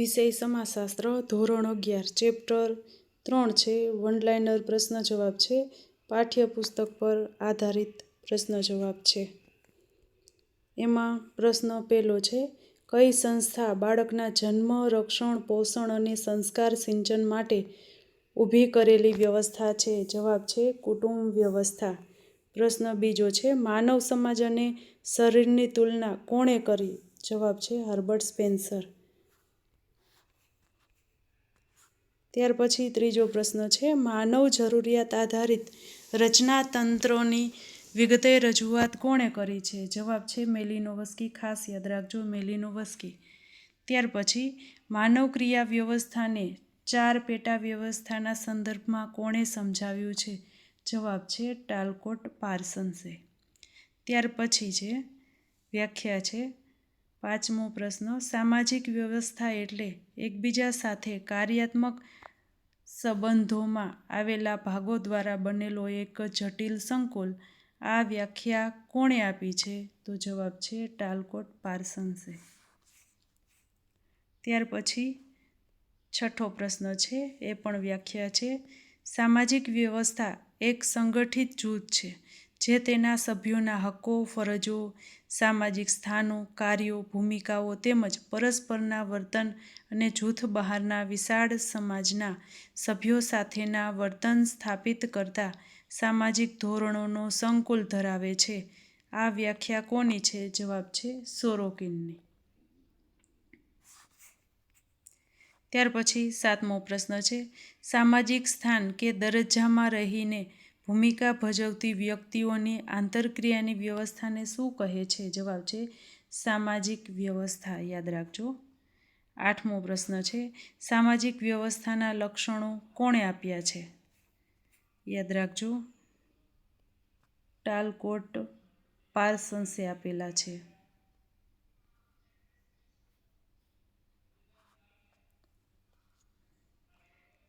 વિષય સમાજશાસ્ત્ર ધોરણ 11 ચેપ્ટર 3 છે. વન લાઇનર પ્રશ્ન જવાબ છે. પાઠ્યપુસ્તક પર આધારિત પ્રશ્ન જવાબ છે. એમાં પ્રશ્ન પહેલો છે, કઈ સંસ્થા બાળકના જન્મ, રક્ષણ, પોષણ અને સંસ્કાર સિંચન માટે ઊભી કરેલી વ્યવસ્થા છે? જવાબ છે કુટુંબ વ્યવસ્થા. પ્રશ્ન બીજો છે, માનવ સમાજ અને શરીરની તુલના કોણે કરી? જવાબ છે હર્બર્ટ સ્પેન્સર. ત્યાર પછી ત્રીજો પ્રશ્ન છે, માનવ જરૂરિયાત આધારિત રચનાતંત્રોની વિગતે રજૂઆત કોણે કરી છે? જવાબ છે મેલિનોવસ્કી. ખાસ યાદ રાખજો, મેલિનોવસ્કી. ત્યાર પછી માનવ ક્રિયા વ્યવસ્થાને 4 પેટા વ્યવસ્થાના સંદર્ભમાં કોણે સમજાવ્યું છે? જવાબ છે ટાલકોટ પાર્સન્સે. ત્યાર પછી છે વ્યાખ્યા છે. પાંચમો પ્રશ્ન, સામાજિક વ્યવસ્થા એટલે એકબીજા સાથે કાર્યાત્મક સંબંધોમાં આવેલા ભાગો દ્વારા બનેલો એક જટિલ સંકુલ. આ વ્યાખ્યા કોણે આપી છે? તો જવાબ છે ટાલકોટ પાર્સન્સે. ત્યાર પછી છઠ્ઠો પ્રશ્ન છે, એ પણ વ્યાખ્યા છે. સામાજિક વ્યવસ્થા એક સંગઠિત જૂથ છે જે તેના સભ્યોના હક્કો, ફરજો, સામાજિક સ્થાનો, કાર્યો, ભૂમિકાઓ તેમજ પરસ્પરના વર્તન અને જૂથ બહારના વિશાળ સમાજના સભ્યો સાથેના વર્તન સ્થાપિત કરતા સામાજિક ધોરણોનો સંકુલ ધરાવે છે. આ વ્યાખ્યા કોની છે? જવાબ છે સોરોકિનની. ત્યાર પછી સાતમો પ્રશ્ન છે, સામાજિક સ્થાન કે દરજ્જામાં રહીને ભૂમિકા ભજવતી વ્યક્તિઓની આંતરક્રિયાની વ્યવસ્થાને શું કહે છે? જવાબ છે સામાજિક વ્યવસ્થા. યાદ રાખજો. આઠમો પ્રશ્ન છે, સામાજિક વ્યવસ્થાના લક્ષણો કોણે આપ્યા છે? યાદ રાખજો, ટાલકોટ પાર્સન્સે આપેલા છે.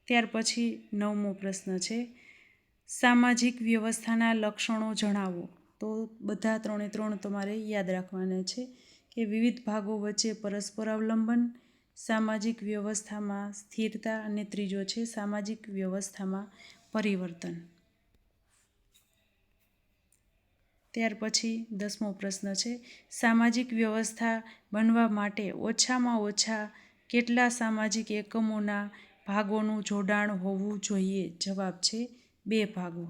ત્યાર પછી નવમો પ્રશ્ન છે, સામાજિક વ્યવસ્થાના લક્ષણો જણાવો. તો બધા 3 તમારે યાદ રાખવાના છે કે વિવિધ ભાગો વચ્ચે પરસ્પર અવલંબન, સામાજિક વ્યવસ્થામાં સ્થિરતા અને ત્રીજો છે સામાજિક વ્યવસ્થામાં પરિવર્તન. ત્યાર પછી 10મો પ્રશ્ન છે, સામાજિક વ્યવસ્થા બનવા માટે ઓછામાં ઓછા કેટલા સામાજિક એકમોના ભાગોનું જોડાણ હોવું જોઈએ? જવાબ છે 2 ભાગો.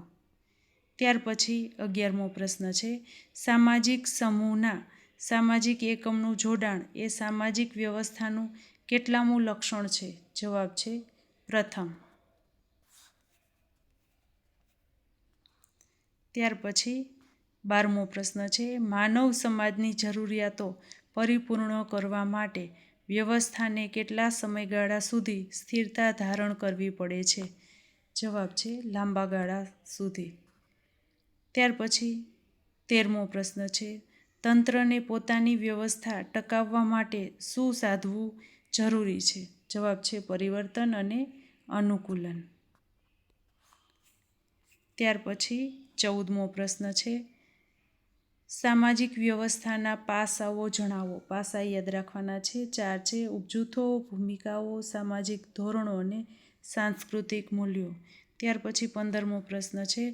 ત્યાર પછી 11મો પ્રશ્ન છે, સામાજિક સમૂહના સામાજિક એકમનું જોડાણ એ સામાજિક વ્યવસ્થાનું કેટલામું લક્ષણ છે? જવાબ છે પ્રથમ. ત્યાર પછી 12મો પ્રશ્ન છે, માનવ સમાજની જરૂરિયાતો પરિપૂર્ણ કરવા માટે વ્યવસ્થાને કેટલા સમયગાળા સુધી સ્થિરતા ધારણ કરવી પડે છે? જવાબ છે લાંબા ગાળા સુધી. ત્યાર પછી 13મો પ્રશ્ન છે, તંત્રને પોતાની વ્યવસ્થા ટકાવવા માટે શું સાધવું જરૂરી છે? જવાબ છે પરિવર્તન અને અનુકૂલન. ત્યાર પછી 14મો પ્રશ્ન છે, સામાજિક વ્યવસ્થાના પાસાઓ જણાવો. પાસા યાદ રાખવાના છે, 4 છે, ઉપજૂથો, ભૂમિકાઓ, સામાજિક ધોરણો અને સાંસ્કૃતિક મૂલ્યો. ત્યાર પછી 15મો પ્રશ્ન છે,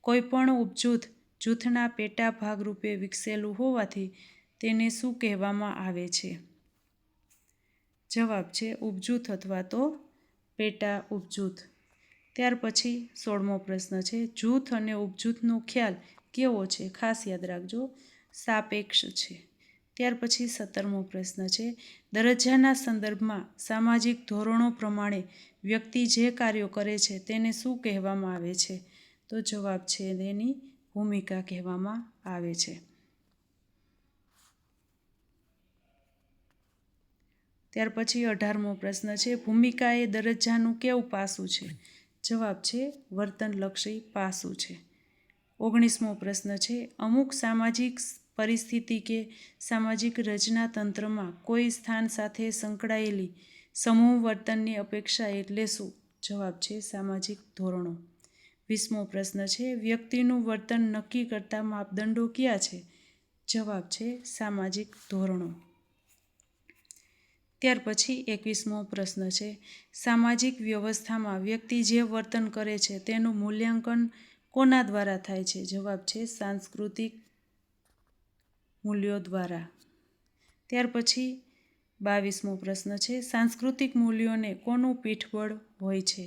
કોઈ પણ ઉપજૂથ જૂથના પેટા ભાગરૂપે વિકસેલું હોવાથી તેને શું કહેવામાં આવે છે? જવાબ છે ઉપજૂથ અથવા તો પેટા ઉપજૂથ. ત્યાર પછી 16મો પ્રશ્ન છે, જૂથ અને ઉપજૂથનો ખ્યાલ કેવો છે? ખાસ યાદ રાખજો, સાપેક્ષ છે. ત્યાર પછી 17મો પ્રશ્ન છે, દરજ્જાના સંદર્ભમાં સામાજિક ધોરણો પ્રમાણે વ્યક્તિ જે કાર્યો કરે છે તેને શું કહેવામાં આવે છે? તો જવાબ છે તેની ભૂમિકા કહેવામાં આવે છે. ત્યાર પછી 18મો પ્રશ્ન છે, ભૂમિકા એ દરજ્જાનું કેવું પાસું છે? જવાબ છે વર્તનલક્ષી પાસું છે. 19મો પ્રશ્ન છે, અમુક સામાજિક પરિસ્થિતિ કે સામાજિક રચનાતંત્રમાં કોઈ સ્થાન સાથે સંકળાયેલી સમૂહ વર્તનની અપેક્ષા એટલે શું? જવાબ છે સામાજિક ધોરણો. 20મો પ્રશ્ન છે, વ્યક્તિનું વર્તન નક્કી કરતા માપદંડો કયા છે? જવાબ છે સામાજિક ધોરણો. ત્યાર પછી 21મો પ્રશ્ન છે, સામાજિક વ્યવસ્થામાં વ્યક્તિ જે વર્તન કરે છે તેનું મૂલ્યાંકન કોના દ્વારા થાય છે? જવાબ છે સાંસ્કૃતિક મૂલ્યો દ્વારા. ત્યાર પછી 22મો પ્રશ્ન છે, સાંસ્કૃતિક મૂલ્યોને કોનું પીઠબળ હોય છે?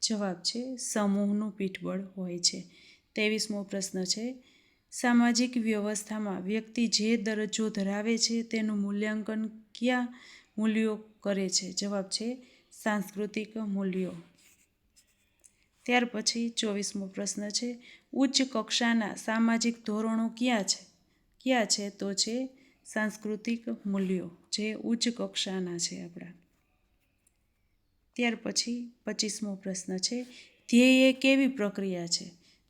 જવાબ છે સમૂહનું પીઠબળ હોય છે. 23મો પ્રશ્ન છે, સામાજિક વ્યવસ્થામાં વ્યક્તિ જે દરજ્જો ધરાવે છે તેનું મૂલ્યાંકન કયા મૂલ્યો કરે છે? જવાબ છે સાંસ્કૃતિક મૂલ્યો. ત્યાર પછી 24મો પ્રશ્ન છે, ઉચ્ચ કક્ષાના સામાજિક ધોરણો કયા છે? તો છે સાંસ્કૃતિક મૂલ્યો, જે ઉચ્ચ કક્ષાના છે આપણા. ત્યાર પછી 25મો પ્રશ્ન છે, ધ્યેય એ કેવી પ્રક્રિયા છે?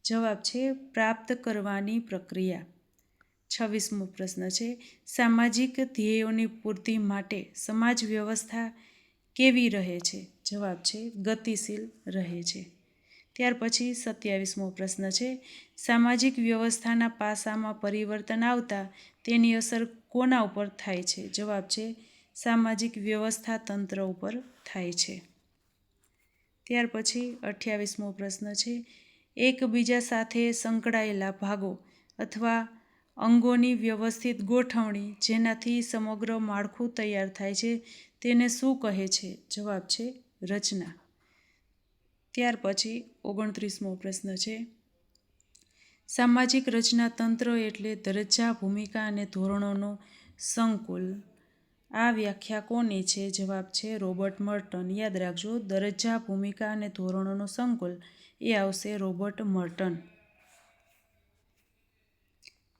જવાબ છે પ્રાપ્ત કરવાની પ્રક્રિયા. 26મો પ્રશ્ન છે, સામાજિક ધ્યેયોની પૂર્તિ માટે સમાજ વ્યવસ્થા કેવી રહે છે? જવાબ છે ગતિશીલ રહે છે. ત્યાર પછી 27મો પ્રશ્ન છે, સામાજિક વ્યવસ્થાના પાસામાં પરિવર્તન આવતા તેની અસર કોના ઉપર થાય છે? જવાબ છે સામાજિક વ્યવસ્થા તંત્ર ઉપર થાય છે. ત્યાર પછી 28મો પ્રશ્ન છે, એકબીજા સાથે સંકળાયેલા ભાગો અથવા અંગોની વ્યવસ્થિત ગોઠવણી જેનાથી સમગ્ર માળખું તૈયાર થાય છે તેને શું કહે છે? જવાબ છે રચના. ત્યાર પછી 29મો પ્રશ્ન છે, સામાજિક રચના તંત્ર એટલે દરજ્જા, ભૂમિકા અને ધોરણોનો સંકુલ. આ વ્યાખ્યા કોની છે? જવાબ છે રોબર્ટ મર્ટન. યાદ રાખજો, દરજ્જા, ભૂમિકા અને ધોરણોનો સંકુલ એ આવશે રોબર્ટ મર્ટન.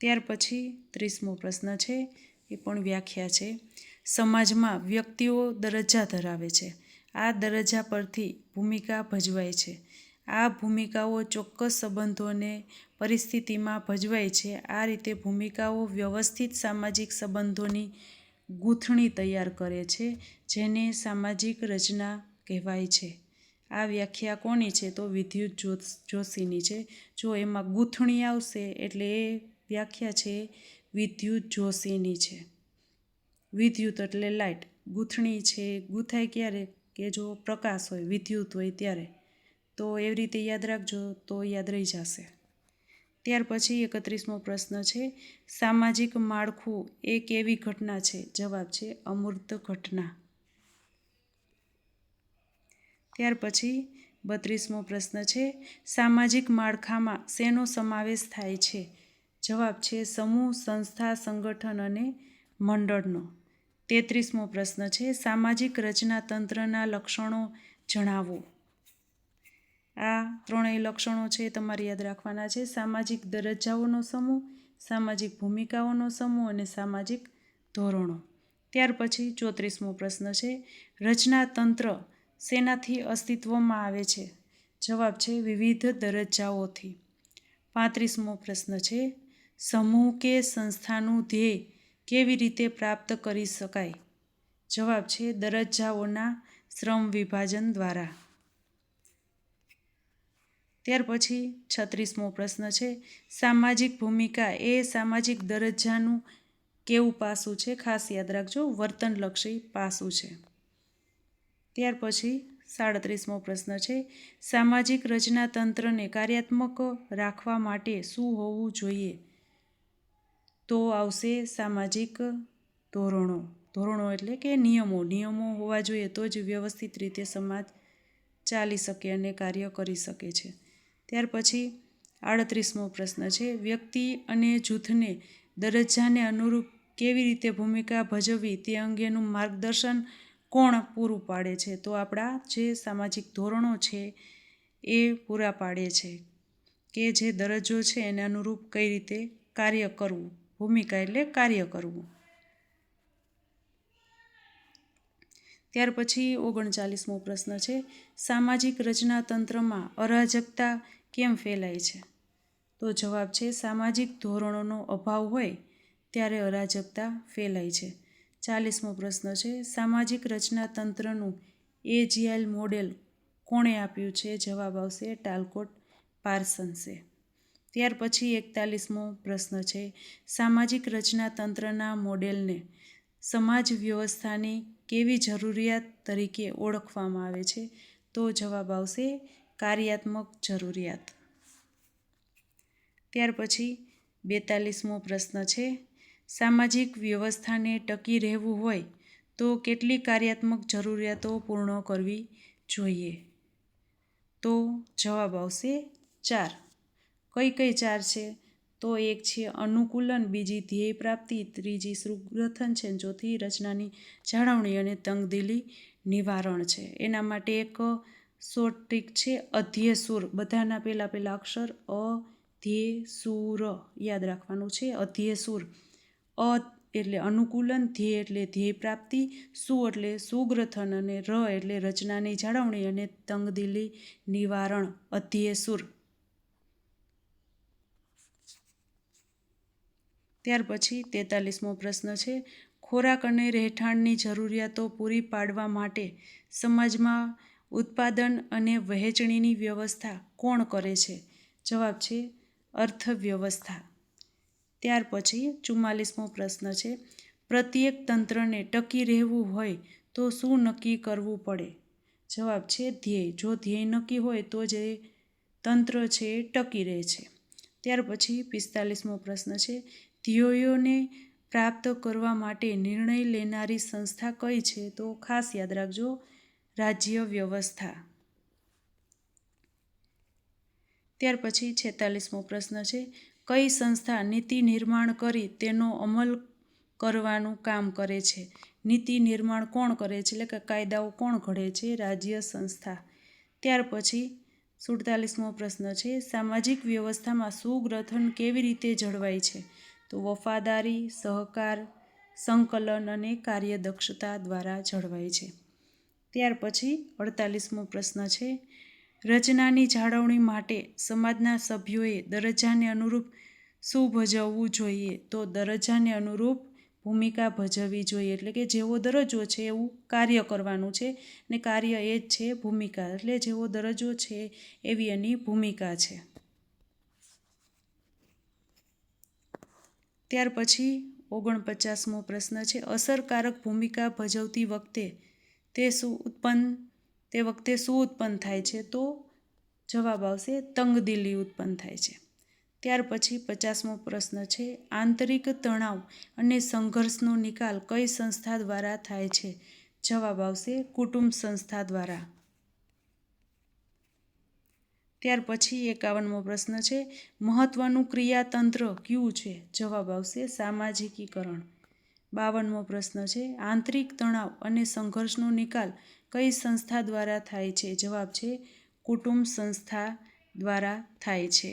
ત્યાર પછી 30મો પ્રશ્ન છે, એ પણ વ્યાખ્યા છે, સમાજમાં વ્યક્તિઓ દરજ્જા ધરાવે છે. આ દરજ્જા પરથી ભૂમિકા ભજવાય છે. આ ભૂમિકાઓ ચોક્કસ સંબંધોને પરિસ્થિતિમાં ભજવાય છે. આ રીતે ભૂમિકાઓ વ્યવસ્થિત સામાજિક સંબંધોની ગૂંથણી તૈયાર કરે છે, જેને સામાજિક રચના કહેવાય છે. આ વ્યાખ્યા કોની છે? તો વિદ્યુત જોશીની છે. જો એમાં ગૂંથણી આવશે એટલે એ વ્યાખ્યા છે વિદ્યુત જોશીની છે. વિદ્યુત એટલે લાઇટ, ગૂંથણી છે ગૂંથાય ક્યારે? કે જો પ્રકાશ હોય, વિદ્યુત હોય ત્યારે. તો એવી રીતે યાદ રાખજો તો યાદ રહી જશે. ત્યાર પછી 31મો પ્રશ્ન છે, સામાજિક માળખું એ કેવી ઘટના છે? જવાબ છે અમૂર્ત ઘટના. ત્યાર પછી 32મો પ્રશ્ન છે, સામાજિક માળખામાં શેનો સમાવેશ થાય છે? જવાબ છે સમૂહ, સંસ્થા, સંગઠન અને મંડળનો. 33મો પ્રશ્ન છે, સામાજિક રચના તંત્રના લક્ષણો જણાવો. આ ત્રણેય લક્ષણો છે તમારે યાદ રાખવાના છે, સામાજિક દરજ્જાઓનો સમૂહ, સામાજિક ભૂમિકાઓનો સમૂહ અને સામાજિક ધોરણો. ત્યાર પછી 34મો પ્રશ્ન છે, રચના તંત્ર શેનાથી અસ્તિત્વમાં આવે છે? જવાબ છે વિવિધ દરજ્જાઓથી. 35મો પ્રશ્ન છે, સમૂહ કે સંસ્થાનું ધ્યેય કેવી રીતે પ્રાપ્ત કરી શકાય? જવાબ છે દરજ્જાઓના શ્રમ વિભાજન દ્વારા. ત્યાર પછી 36મો પ્રશ્ન છે, સામાજિક ભૂમિકા એ સામાજિક દરજ્જાનું કેવું પાસું છે? ખાસ યાદ રાખજો, વર્તનલક્ષી પાસું છે. ત્યાર પછી 37મો પ્રશ્ન છે, સામાજિક રચના તંત્રને કાર્યાત્મક રાખવા માટે શું હોવું જોઈએ? તો આવશે સામાજિક ધોરણો. ધોરણો એટલે કે નિયમો હોવા જોઈએ તો જ વ્યવસ્થિત રીતે સમાજ ચાલી શકે અને કાર્ય કરી શકે છે. ત્યાર પછી 38મો પ્રશ્ન છે, વ્યક્તિ અને જૂથને દરજ્જાને અનુરૂપ કેવી રીતે ભૂમિકા ભજવવી તે અંગેનું માર્ગદર્શન કોણ પૂરું પાડે છે? તો આપણા જે સામાજિક ધોરણો છે એ પૂરા પાડે છે કે જે દરજ્જો છે એને અનુરૂપ કઈ રીતે કાર્ય કરવું. ભૂમિકા એટલે કાર્ય કરવું. ત્યાર પછી 39મો પ્રશ્ન છે, સામાજિક રચના તંત્રમાં અરાજકતા કેમ ફેલાય છે? તો જવાબ છે સામાજિક ધોરણોનો અભાવ હોય ત્યારે અરાજકતા ફેલાય છે. 40મો પ્રશ્ન છે, સામાજિક રચના તંત્રનું એજિયાઇલ મોડેલ કોણે આપ્યું છે? જવાબ આવશે ટાલકોટ પાર્સન્સે. ત્યાર પછી 41મો પ્રશ્ન છે, સામાજિક રચના તંત્રના મોડેલને સમાજ વ્યવસ્થાની કેવી જરૂરિયાત તરીકે ઓળખવામાં આવે છે? તો જવાબ આવશે કાર્યાત્મક જરૂરિયાત. ત્યાર પછી 42મો પ્રશ્ન છે, સામાજિક વ્યવસ્થાને ટકી રહેવું હોય તો કેટલી કાર્યાત્મક જરૂરિયાતો પૂર્ણ કરવી જોઈએ? તો જવાબ આવશે 4. કઈ કઈ 4 છે? તો એક છે અનુકૂલન, બીજી ધ્યેય પ્રાપ્તિ, ત્રીજી સુગ્રથન છે, ચોથી રચનાની જાળવણી અને તંગદિલી નિવારણ છે. એના માટે એક શોર્ટ ટ્રીક છે અધ્યેય સૂર. બધાના પહેલા અક્ષર ધ્યેય સૂર યાદ રાખવાનું છે. અધ્યેય સૂર. અ એટલે અનુકૂલન, ધ્યેય એટલે ધ્યેય પ્રાપ્તિ, સુ એટલે સુગ્રથન અને ર એટલે રચનાની જાળવણી અને તંગદિલી નિવારણ. અધ્યેય સૂર. ત્યાર પછી 43મો પ્રશ્ન છે, ખોરાક અને રહેઠાણની જરૂરિયાતો પૂરી પાડવા માટે સમાજમાં ઉત્પાદન અને વહેંચણીની વ્યવસ્થા કોણ કરે છે? જવાબ છે અર્થવ્યવસ્થા. ત્યાર પછી 44મો પ્રશ્ન છે, પ્રત્યેક તંત્રને ટકી રહેવું હોય તો શું નક્કી કરવું પડે? જવાબ છે ધ્યેય. જો ધ્યેય નક્કી હોય તો જે તંત્ર છે એ ટકી રહે છે. ત્યાર પછી 45મો પ્રશ્ન છે, ધ્યેયોને પ્રાપ્ત કરવા માટે નિર્ણય લેનારી સંસ્થા કઈ છે? તો ખાસ યાદ રાખજો, રાજ્ય વ્યવસ્થા. ત્યાર પછી 46મો પ્રશ્ન છે, કઈ સંસ્થા નીતિ નિર્માણ કરી તેનો અમલ કરવાનું કામ કરે છે? નીતિ નિર્માણ કોણ કરે છે? એટલે કે કાયદાઓ કોણ ઘડે છે? રાજ્ય સંસ્થા. ત્યાર પછી 47મો પ્રશ્ન છે, સામાજિક વ્યવસ્થામાં સુગ્રથન કેવી રીતે જળવાય છે? તો વફાદારી, સહકાર, સંકલન અને કાર્યદક્ષતા દ્વારા જળવાય છે. ત્યાર પછી 48મો પ્રશ્ન છે, રચનાની જાળવણી માટે સમાજના સભ્યોએ દરજ્જાને અનુરૂપ શું ભજવવું જોઈએ? તો દરજ્જાને અનુરૂપ ભૂમિકા ભજવવી જોઈએ. એટલે કે જેવો દરજ્જો છે એવું કાર્ય કરવાનું છે અને કાર્ય એ જ છે ભૂમિકા. એટલે જેવો દરજ્જો છે એવી એની ભૂમિકા છે. ત્યાર પછી 49મો પ્રશ્ન છે, અસરકારક ભૂમિકા ભજવતી વખતે તે વખતે શું ઉત્પન્ન થાય છે? તો જવાબ આવશે તંગદિલી ઉત્પન્ન થાય છે. ત્યાર પછી 50મો પ્રશ્ન છે, આંતરિક તણાવ અને સંઘર્ષનો નિકાલ કઈ સંસ્થા દ્વારા થાય છે? જવાબ આવશે કુટુંબ સંસ્થા દ્વારા. ત્યાર પછી 51મો પ્રશ્ન છે, મહત્વનું ક્રિયાતંત્ર કયું છે? જવાબ આવશે સામાજિકીકરણ. 52મો પ્રશ્ન છે, આંતરિક તણાવ અને સંઘર્ષનો નિકાલ કઈ સંસ્થા દ્વારા થાય છે? જવાબ છે કુટુંબ સંસ્થા દ્વારા થાય છે.